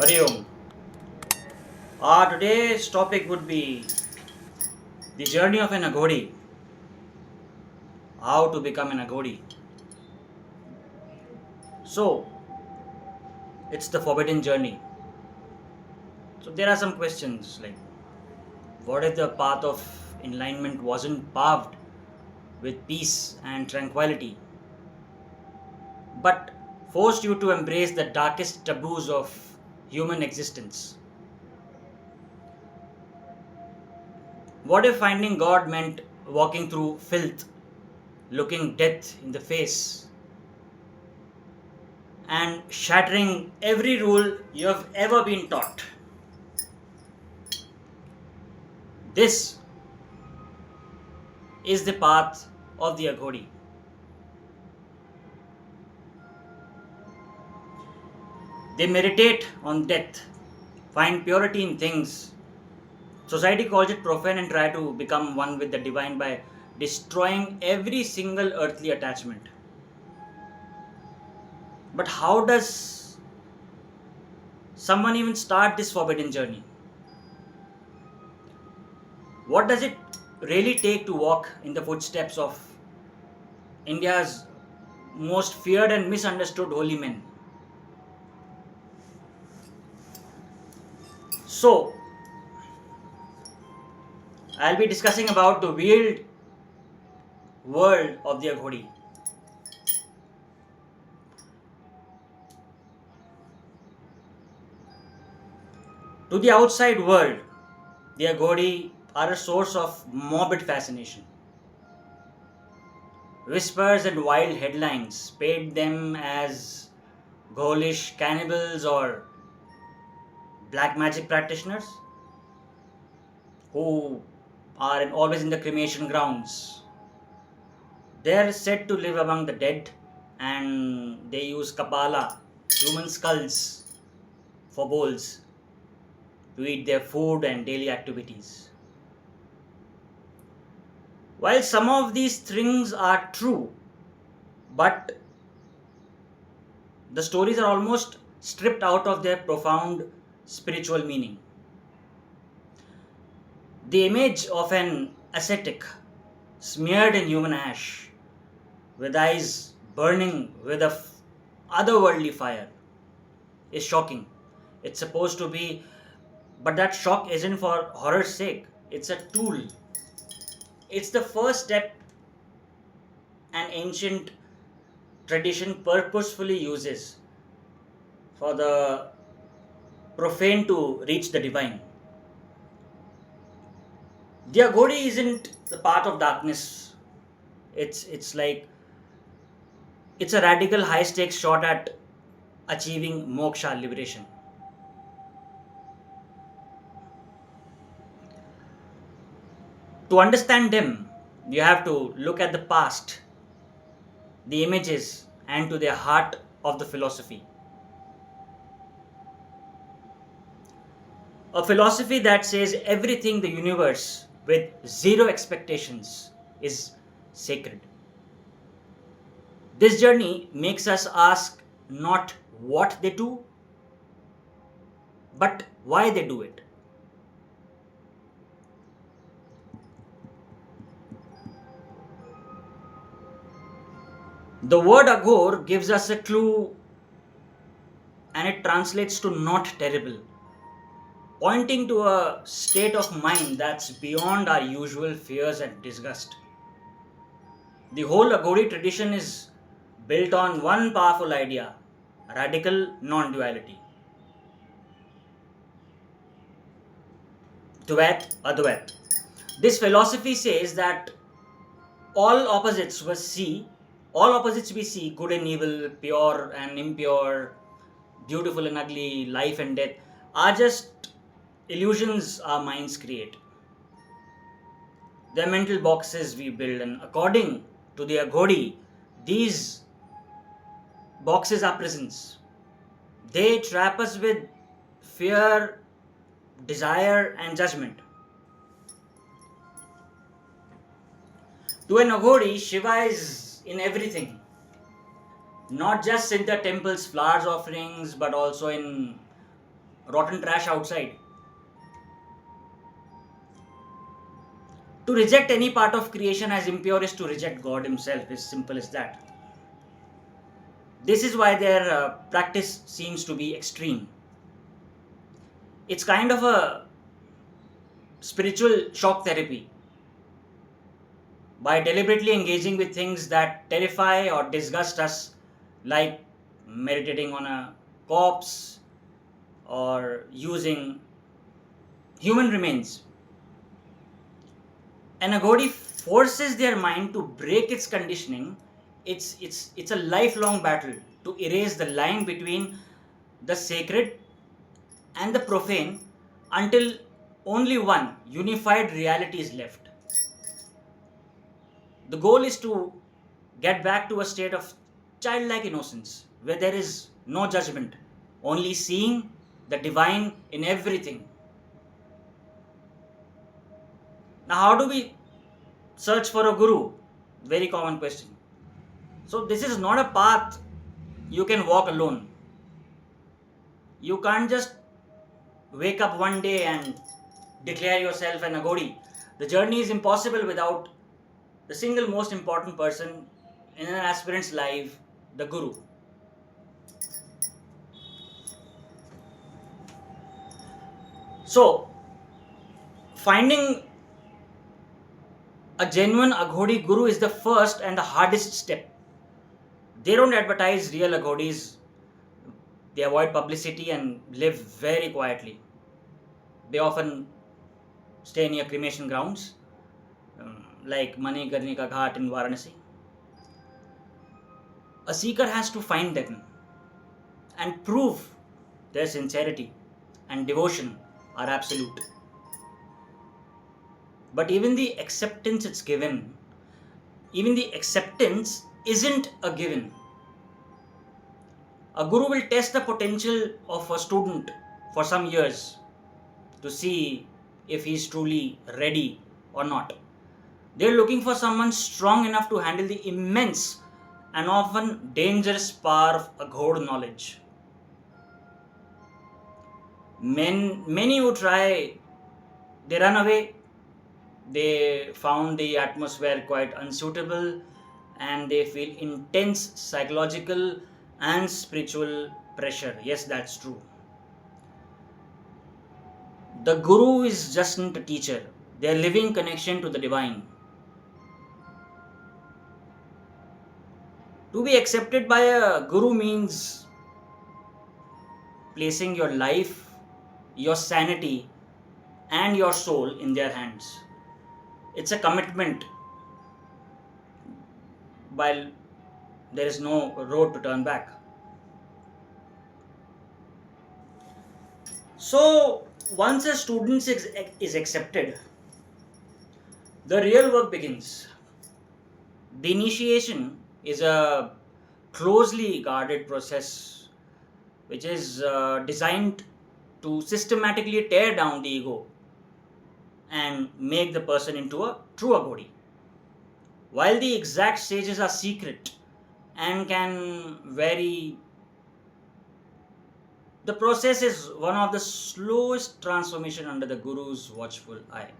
Hari Om. Today's topic would be the journey of an Aghori. How to become an Aghori. So, it's the forbidden journey. So, there are some questions like what if the path of enlightenment wasn't paved with peace and tranquility, but forced you to embrace the darkest taboos of human existence? What if finding God meant walking through filth, looking death in the face, and shattering every rule you have ever been taught? This is the path of the Aghori. They meditate on death, find purity in things. Society calls it profane and try to become one with the divine by destroying every single earthly attachment. But how does someone even start this forbidden journey? What does it really take to walk in the footsteps of India's most feared and misunderstood holy men? So, I'll be discussing about the weird world of the Aghori. To the outside world, the Aghori are a source of morbid fascination. Whispers and wild headlines paint them as ghoulish cannibals or black magic practitioners who are always in the cremation grounds. They are said to live among the dead and they use kapala, human skulls, for bowls to eat their food and daily activities. While some of these things are true, but the stories are almost stripped out of their profound spiritual meaning. The image of an ascetic smeared in human ash, with eyes burning with a otherworldly fire, is shocking. It's supposed to be, but that shock isn't for horror's sake, it's a tool. It's the first step an ancient tradition purposefully uses for the profane to reach the divine. The Aghori isn't the path of darkness. It's like it's a radical high stakes shot at achieving moksha liberation. To understand them, you have to look at the past, the images, and to the heart of the philosophy. A philosophy that says everything the universe with zero expectations is sacred. This journey makes us ask not what they do, but why they do it. The word Aghor gives us a clue and it translates to not terrible, pointing to a state of mind that's beyond our usual fears and disgust. The whole Aghori tradition is built on one powerful idea: radical non duality. Dvait, Advait. This philosophy says that all opposites we see, all opposites we see, good and evil, pure and impure, beautiful and ugly, life and death, are just illusions our minds create. They're mental boxes we build, and according to the Aghori, these boxes are prisons. They trap us with fear, desire, and judgment. To an Aghori, Shiva is in everything, not just in the temple's flowers offerings, but also in rotten trash outside. To reject any part of creation as impure is to reject God Himself, as simple as that. This is why their practice seems to be extreme. It's kind of a spiritual shock therapy. By deliberately engaging with things that terrify or disgust us, like meditating on a corpse or using human remains, an Aghori forces their mind to break its conditioning. It's a lifelong battle to erase the line between the sacred and the profane until only one unified reality is left. The goal is to get back to a state of childlike innocence where there is no judgment, only seeing the divine in everything. Now, how do we search for a guru? Very common question. So, this is not a path you can walk alone. You can't just wake up one day and declare yourself an Aghori. The journey is impossible without the single most important person in an aspirant's life, the guru. So, finding a genuine Aghori guru is the first and the hardest step. They don't advertise real Aghoris, they avoid publicity and live very quietly. They often stay near cremation grounds, like Manikarnika Ghat in Varanasi. A seeker has to find them and prove their sincerity and devotion are absolute. But even the acceptance isn't a given. A guru will test the potential of a student for some years to see if he is truly ready or not. They're looking for someone strong enough to handle the immense and often dangerous power of Aghori knowledge. Many who try, they run away. They found the atmosphere quite unsuitable and they feel intense psychological and spiritual pressure. Yes, that's true. The guru is just not a teacher, their living connection to the divine. To be accepted by a guru means placing your life, your sanity, and your soul in their hands. It's a commitment while there is no road to turn back. So, once a student is accepted, the real work begins. The initiation is a closely guarded process which is designed to systematically tear down the ego and make the person into a true Aghori. While the exact stages are secret and can vary, the process is one of the slowest transformation under the guru's watchful eye.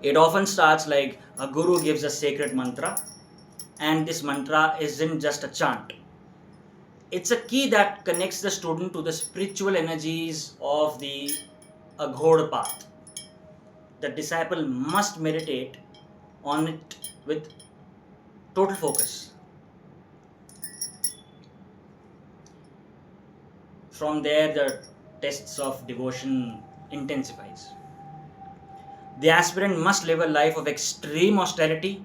It often starts like a guru gives a sacred mantra, and this mantra isn't just a chant. It's a key that connects the student to the spiritual energies of the Aghori path. The disciple must meditate on it with total focus. From there, the tests of devotion intensifies. The aspirant must live a life of extreme austerity.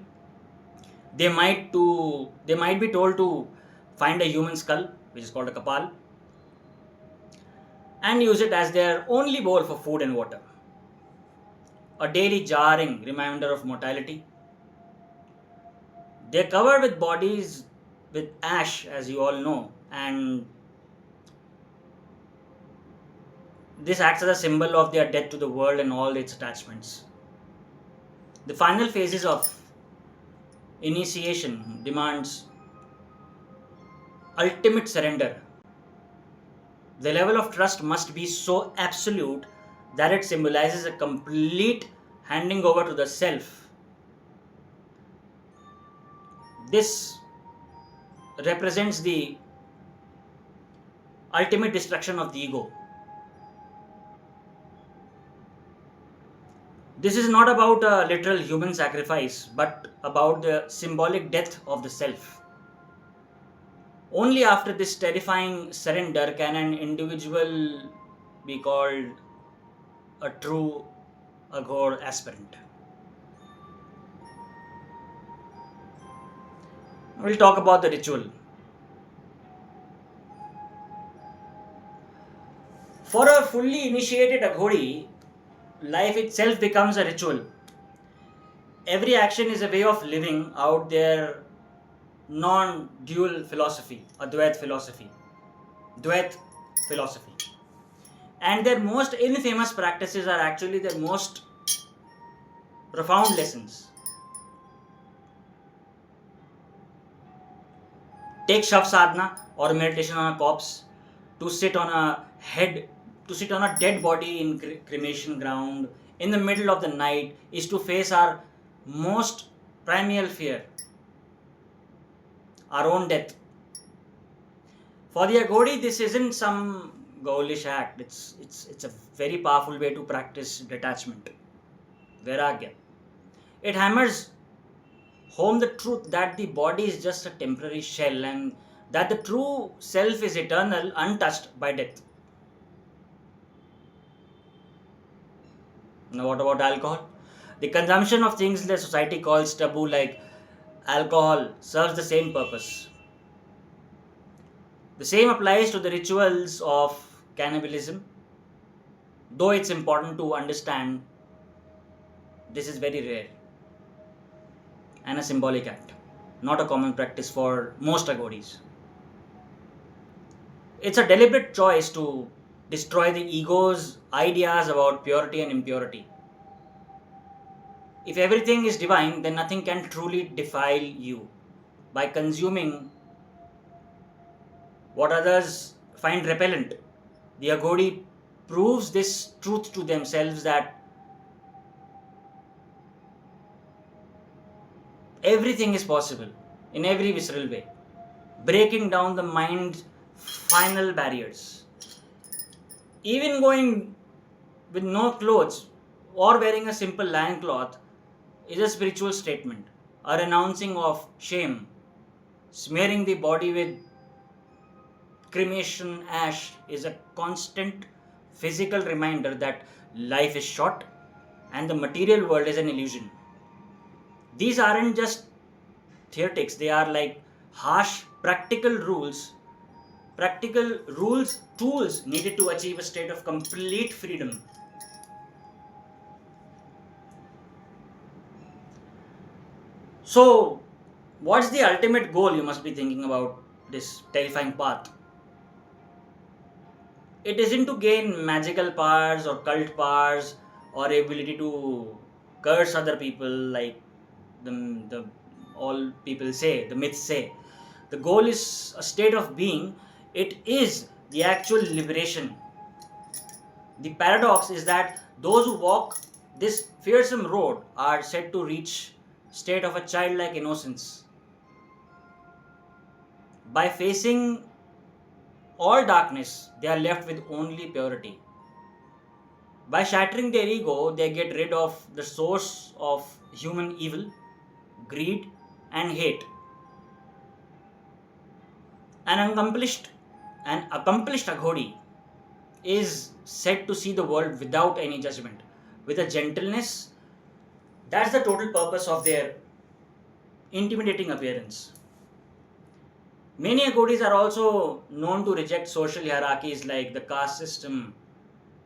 They might be told to find a human skull, which is called a kapal, and use it as their only bowl for food and water. A daily jarring reminder of mortality. They're covered with bodies with ash, as you all know, and this acts as a symbol of their death to the world and all its attachments. The final phases of initiation demands ultimate surrender. The level of trust must be so absolute that it symbolizes a complete handing over to the self. This represents the ultimate destruction of the ego. This is not about a literal human sacrifice, but about the symbolic death of the self. Only after this terrifying surrender can an individual be called a true Aghor aspirant. We'll talk about the ritual. For a fully initiated Aghori, life itself becomes a ritual. Every action is a way of living out their non dual philosophy, a Dvait philosophy. Dvait philosophy. And their most infamous practices are actually their most profound lessons. Take Shav Sadhana or meditation on a corpse, to sit on a head, to sit on a dead body in cremation ground in the middle of the night is to face our most primal fear, our own death. For the Aghori, this isn't some ghoulish act. It's a very powerful way to practice detachment, vairagya. It hammers home the truth that the body is just a temporary shell and that the true self is eternal, untouched by death. Now, what about alcohol? The consumption of things the society calls taboo, like alcohol, serves the same purpose. The same applies to the rituals of cannibalism, though it's important to understand this is very rare and a symbolic act, not a common practice for most Aghoris. It's a deliberate choice to destroy the ego's ideas about purity and impurity. If everything is divine, then nothing can truly defile you. By consuming what others find repellent, the Aghori proves this truth to themselves that everything is possible in every visceral way, breaking down the mind's final barriers. Even going with no clothes or wearing a simple lion cloth is a spiritual statement, a renouncing of shame. Smearing the body with cremation ash is a constant physical reminder that life is short and the material world is an illusion. These aren't just theoretics, they are like harsh practical rules, tools needed to achieve a state of complete freedom. So, what's the ultimate goal, you must be thinking about this terrifying path? It isn't to gain magical powers or cult powers or ability to curse other people like the all people say, the myths say. The goal is a state of being. It is the actual liberation. The paradox is that those who walk this fearsome road are said to reach state of a childlike innocence. By facing all darkness, they are left with only purity. By shattering their ego, they get rid of the source of human evil, greed, and hate. An accomplished, an accomplished Aghori is said to see the world without any judgment, with a gentleness. That's the total purpose of their intimidating appearance. Many Aghoris are also known to reject social hierarchies like the caste system,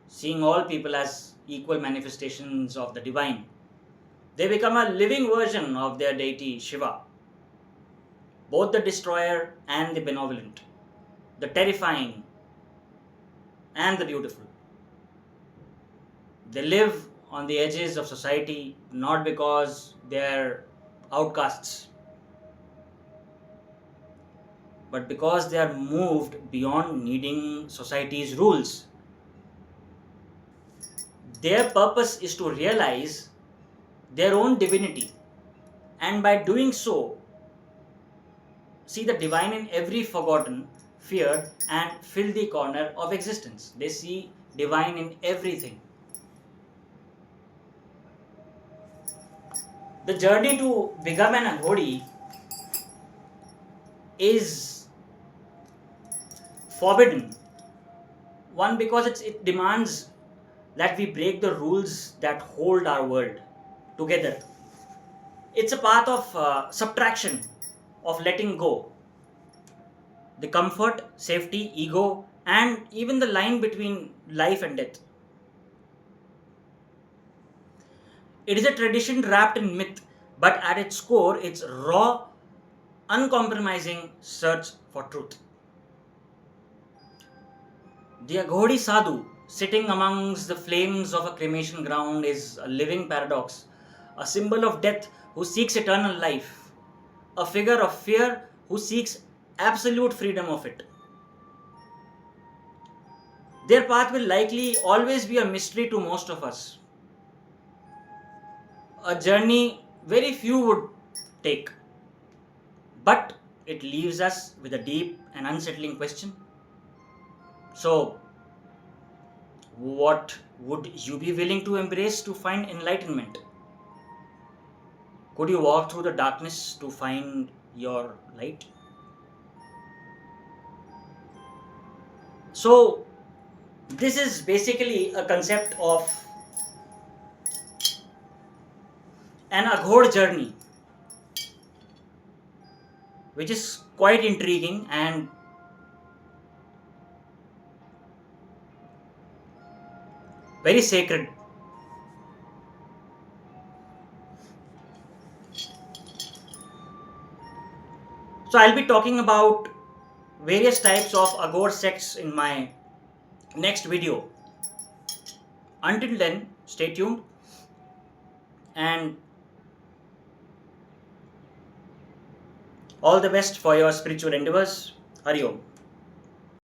seeing all people as equal manifestations of the divine. They become a living version of their deity Shiva, both the destroyer and the benevolent, the terrifying and the beautiful. They live on the edges of society not because they are outcasts, but because they are moved beyond needing society's rules. Their purpose is to realize their own divinity, and by doing so, see the divine in every forgotten, feared, and filthy corner of existence. They see divine in everything. The journey to become an Aghori is forbidden. One, because it demands that we break the rules that hold our world together. It's a path of subtraction, of letting go. The comfort, safety, ego, and even the line between life and death. It is a tradition wrapped in myth, but at its core, it's raw, uncompromising search for truth. The Aghori Sadhu, sitting amongst the flames of a cremation ground, is a living paradox, a symbol of death who seeks eternal life, a figure of fear who seeks absolute freedom of it. Their path will likely always be a mystery to most of us, a journey very few would take, but it leaves us with a deep and unsettling question. So, what would you be willing to embrace to find enlightenment? Could you walk through the darkness to find your light? So, this is basically a concept of an Aghor journey, which is quite intriguing and very sacred. So, I'll be talking about various types of Aghor sects in my next video. Until then, stay tuned and all the best for your spiritual endeavors. Hari Om.